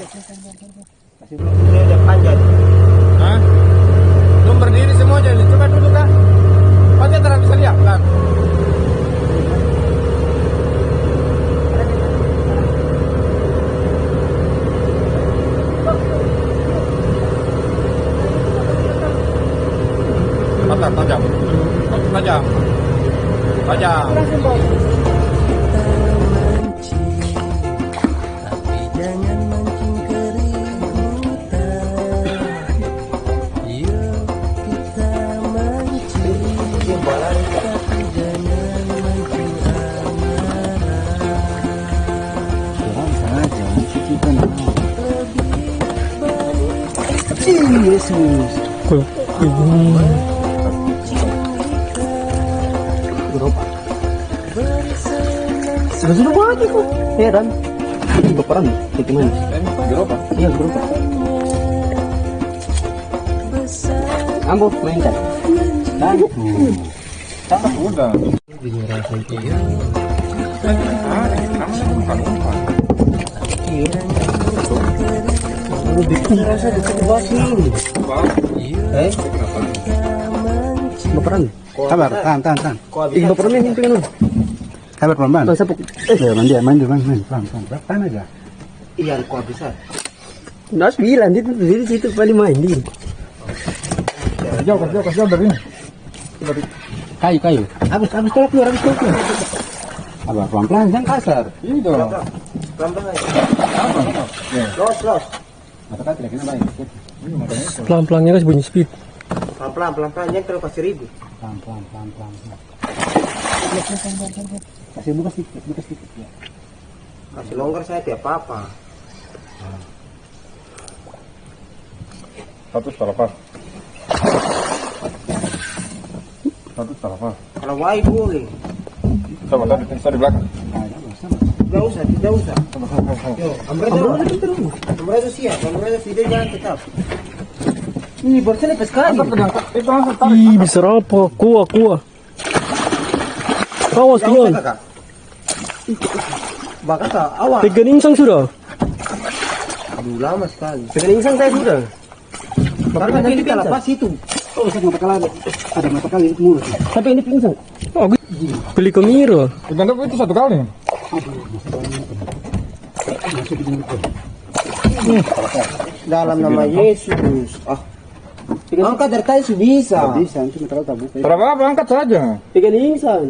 Ini udah panjat. Hah? Belum berdiri semua jadi. Coba duduk kak. Panjat terang bisa lihat kan? Tajam. Tajam. Tajam. Yesus. Berapa? Sudah banget kok. Heran. Itu berperan itu manis. Berapa? Iya, berapa? Ambo mainkan. Dan Sama udah. ini rasa itu. Lu bikin rasa dekat basin. Berperan. Sabar, tahan. Ih, berperan ini pengen lu. Sabar pelan-pelan. Bang sapuk. Ya, main pelan-pelan. Tahan aja. Iya, kok bisa. Udah 9 itu di situ paling main di. Jauh dari ini. Kayu. Habis tolak keluar. Sabar, pelan-pelan, jangan kasar. Ini dong. Pelan-pelan. Los. Mata tidak kena baik. Pelan-pelannya guys bunyi speed. Pelan-pelan jangan terlalu kasih ribut. Pelan. Kasih buka sedikit. Ya. Kasih longgar saya tidak apa-apa. Satu lepas. Kalau wai boleh. Coba tadi di belakang. Tidak usah. Yo, Amra itu siap. Amra itu video jangan tetap. Ini barusan lepas sekali. Itu langsung tarik. Ih, bisa apa? Kuah. Awas kalian. Bakal tak awas. Pegang insang sudah. Aduh lama sekali. Pegang insang saya sudah. Karena nanti kita lepas itu. Oh, saya mata kali. Ada mata kali itu mulut. Tapi ini pingsan. Oh, beli ke Miro. Itu satu kali. Dalam nama Yesus. Angkat dari tadi bisa. Bisa, nanti mata kali tak buka. Berapa angkat saja. Pegang insang.